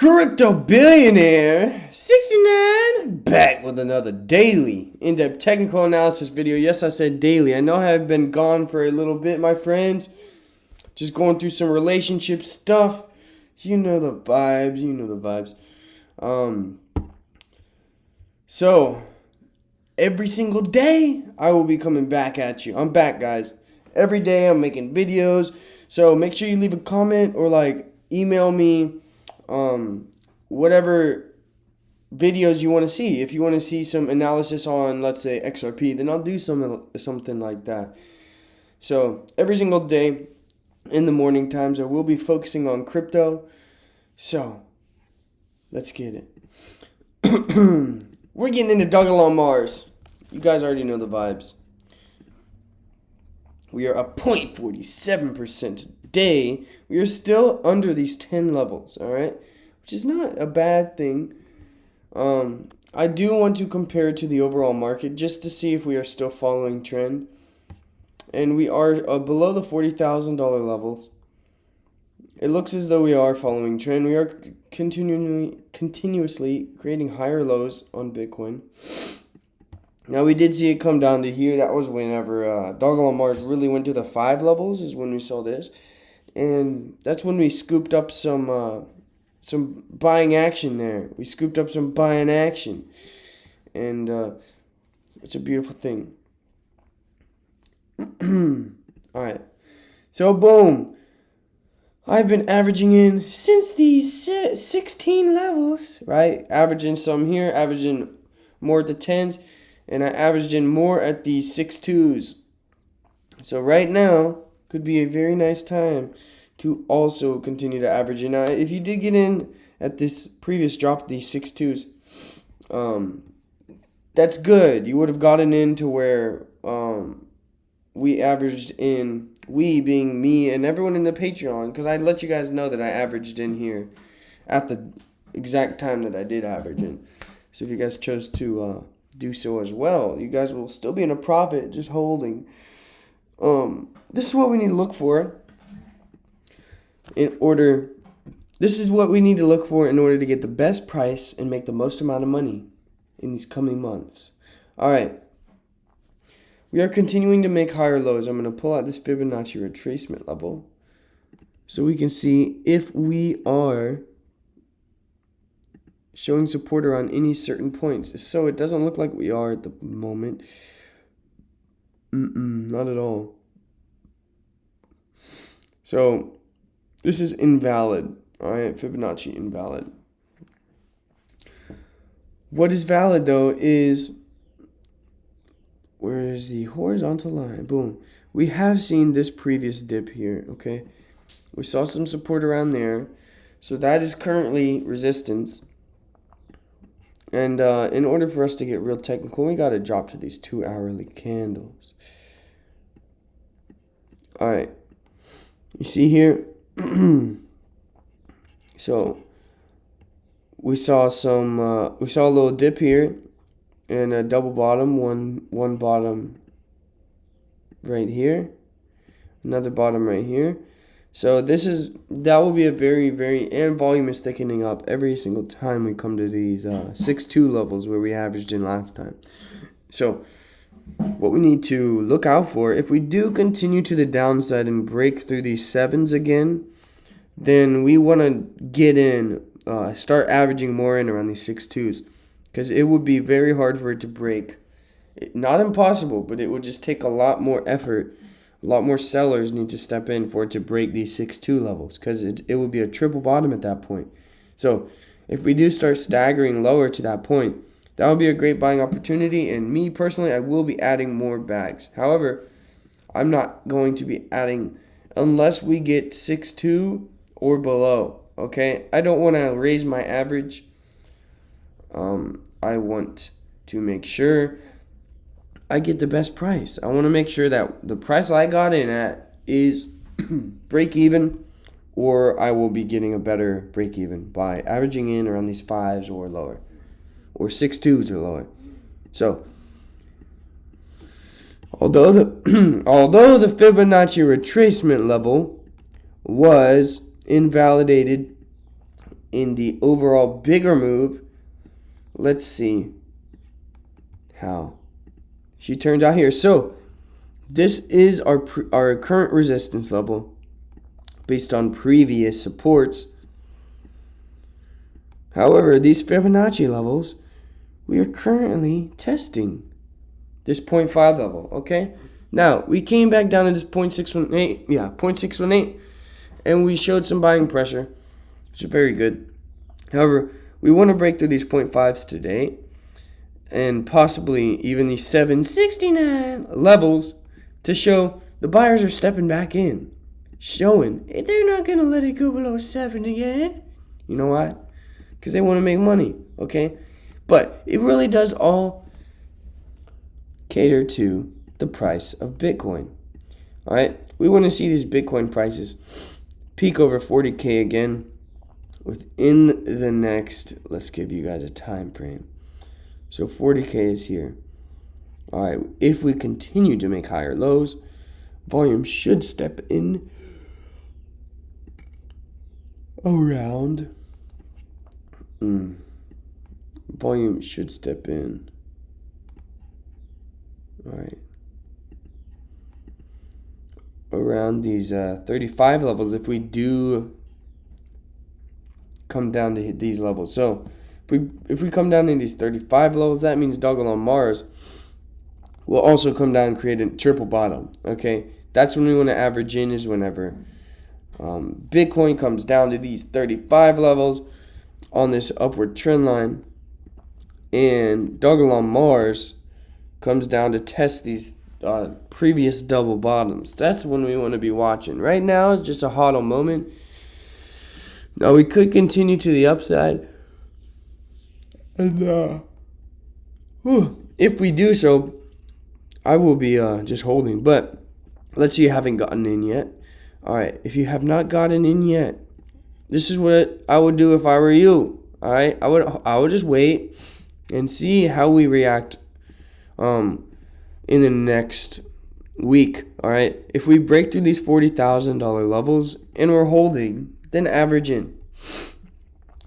Crypto billionaire 69 back with another daily in-depth technical analysis video. Yes, I said daily. I know I've been gone for a little bit, my friends. Just going through some relationship stuff. You know the vibes. So every single day I will be coming back at you. I'm back, guys. Every day I'm making videos. So make sure you leave a comment or email me whatever videos you want to see. If you want to see some analysis on, let's say, XRP, then I'll do something like that. So every single day in the morning times, I will be focusing on crypto. So let's get it. We're getting into Dogelon Mars. You guys already know the vibes. We are up 0.47% today. We are still under these 10 levels, all right? Which is not a bad thing. I do want to compare it to the overall market just to see if we are still following trend. And we are below the $40,000 levels. It looks as though we are following trend. We are continuously creating higher lows on Bitcoin. Now, we did see it come down to here. That was whenever Dogelon Mars really went to the 5 levels is when we saw this. And that's when we scooped up some buying action there. We scooped up some buying action. And it's a beautiful thing. Alright. So, boom. I've been averaging in since these 16 levels, right? Averaging some here, averaging more at the 10s. And I averaged in more at the 6.2s. So right now could be a very nice time to also continue to average in. Now, if you did get in at this previous drop, the 6.2s, that's good. You would have gotten into where we averaged in, we being me and everyone in the Patreon, because I let you guys know that I averaged in here at the exact time that I did average in. So if you guys chose to do so as well, you guys will still be in a profit just holding. This is what we need to look for in order to get the best price and make the most amount of money in these coming months. All right. We are continuing to make higher lows. I'm going to pull out this Fibonacci retracement level so we can see if we are showing support around any certain points. So it doesn't look like we are at the moment. Not at all. So this is invalid. All right, Fibonacci invalid. What is valid though is, where is the horizontal line? Boom. We have seen this previous dip here, okay? We saw some support around there. So that is currently resistance. And in order for us to get real technical, we got to drop to these 2-hourly candles. All right. You see here? So we saw a little dip here and a double bottom, one bottom right here, another bottom right here. So that will be a very, and volume is thickening up every single time we come to these 6.2 levels where we averaged in last time. So what we need to look out for, if we do continue to the downside and break through these 7s again, then we want to get in, start averaging more in around these 6.2s, because it would be very hard for it to break. Not impossible, but it would just take a lot more effort. A lot more sellers need to step in for it to break these 6.2 levels, because it would be a triple bottom at that point. So if we do start staggering lower to that point, that would be a great buying opportunity. And me personally, I will be adding more bags. However, I'm not going to be adding unless we get 6.2 or below. Okay, I don't want to raise my average. I want to make sure I get the best price. I want to make sure that the price I got in at is break even, or I will be getting a better break even by averaging in around these 5s or lower, or 6.2s or lower. So although the Fibonacci retracement level was invalidated in the overall bigger move. Let's see how she turns out here. So this is our current resistance level based on previous supports. However, these Fibonacci levels, we are currently testing this 0.5 level, okay? Now, we came back down to this 0.618, 0.618, and we showed some buying pressure, which is very good. However, we want to break through these 0.5s today, and possibly even these 769 levels to show the buyers are stepping back in, showing they're not going to let it go below 7 again. You know why? Because they want to make money, okay? But it really does all cater to the price of Bitcoin. All right, we want to see these Bitcoin prices peak over 40K again within the next, let's give you guys a time frame. So 40K is here. All right, if we continue to make higher lows, volume should step in around. Volume should step in. All right. Around these 35 levels, if we do come down to hit these levels. So if we come down to these 35 levels, that means Dogelon Mars will also come down and create a triple bottom. Okay, that's when we want to average in, is whenever Bitcoin comes down to these 35 levels on this upward trend line, and Dogelon Mars comes down to test these previous double bottoms. That's when we want to be watching. Right now is just a hodl moment. Now we could continue to the upside, and if we do so, I will be just holding. But let's say you haven't gotten in yet. All right, if you have not gotten in yet, this is what I would do if I were you. All right, I would just wait and see how we react in the next week. All right, if we break through these $40,000 levels and we're holding, then average in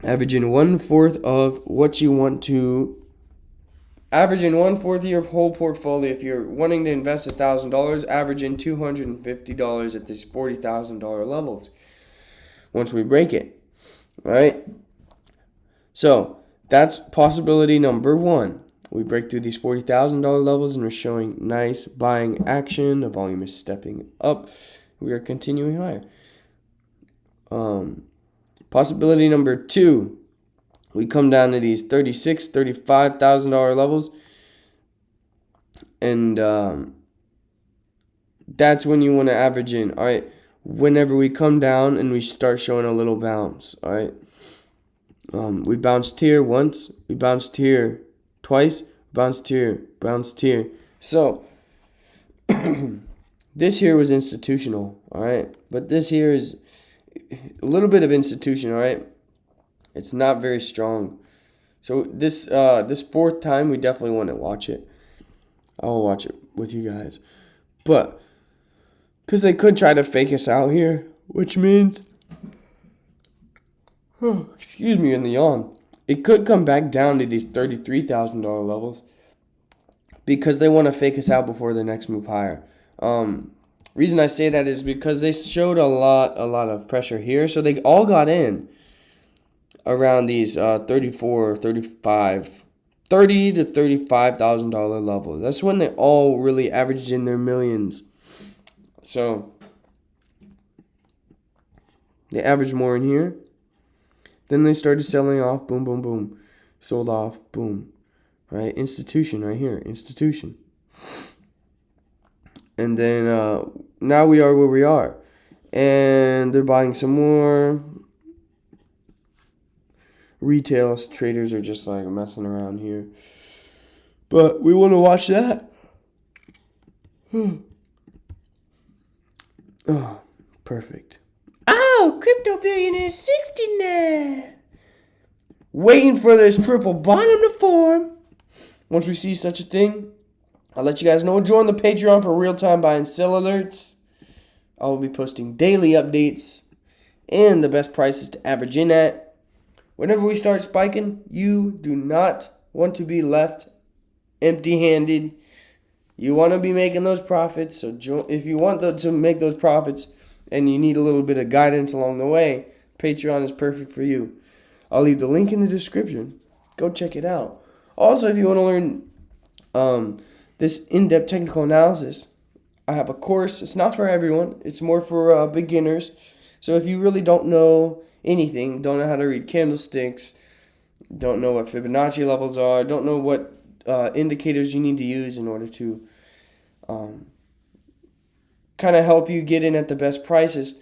1/4 of what you want to average in 1/4 of your whole portfolio. If you're wanting to invest $1,000, average in $250 at these $40,000 levels once we break it. All right, so that's possibility number one. We break through these $40,000 levels and we're showing nice buying action. The volume is stepping up. We are continuing higher. Possibility number two, we come down to these $36,000, $35,000 levels, and that's when you want to average in. All right, whenever we come down and we start showing a little bounce. All right, we bounced here once, we bounced here twice, bounced here. So this here was institutional. All right, but this here is a little bit of institution. All right, it's not very strong. So this fourth time, we definitely want to watch it. I'll watch it with you guys, but because they could try to fake us out here, which means, excuse me, in the yawn, it could come back down to these $33,000 levels because they want to fake us out before the next move higher. Reason I say that is because they showed a lot of pressure here, so they all got in around these $30,000 to $35,000 levels. That's when they all really averaged in their millions. So they averaged more in here. Then they started selling off. Boom, boom, boom. Sold off. Boom. Right? Institution right here. Institution. And then now we are where we are. And they're buying some more. Retail traders are just like messing around here. But we want to watch that. Oh, perfect. Oh, crypto billionaire 69. Waiting for this triple bottom to form. Once we see such a thing, I'll let you guys know. Join the Patreon for real-time buy and sell alerts. I will be posting daily updates and the best prices to average in at. whenever we start spiking, you do not want to be left empty-handed. You want to be making those profits. So if you want to make those profits and you need a little bit of guidance along the way, Patreon is perfect for you. I'll leave the link in the description. Go check it out. Also, if you want to learn this in-depth technical analysis, I have a course. It's not for everyone. It's more for beginners. So if you really don't know anything, don't know how to read candlesticks, don't know what Fibonacci levels are, don't know what indicators you need to use in order to kind of help you get in at the best prices.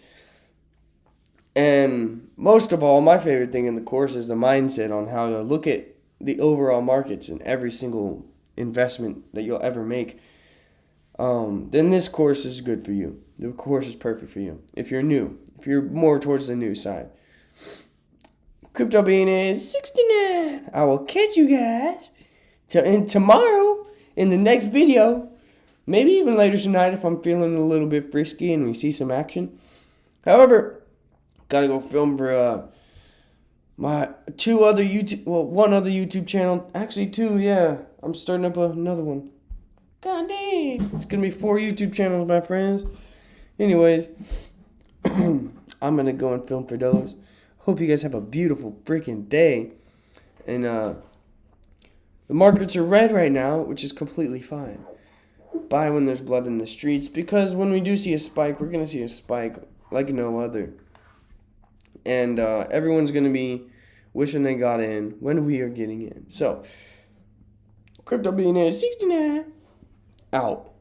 And most of all, my favorite thing in the course is the mindset on how to look at the overall markets and every single investment that you'll ever make. Then this course is good for you. The course is perfect for you. If you're new, if you're more towards the new side. Crypto Bean is 69. I will catch you guys tomorrow in the next video. Maybe even later tonight if I'm feeling a little bit frisky and we see some action. However, gotta go film for my one other YouTube channel. Actually, two, yeah. I'm starting up another one. God dang. It's gonna be 4 YouTube channels, my friends. Anyways, I'm gonna go and film for those. Hope you guys have a beautiful freaking day. And the markets are red right now, which is completely fine. Buy when there's blood in the streets, because when we do see a spike, we're gonna see a spike like no other. And everyone's gonna be wishing they got in when we are getting in. So, Crypto Bean is 69. Out.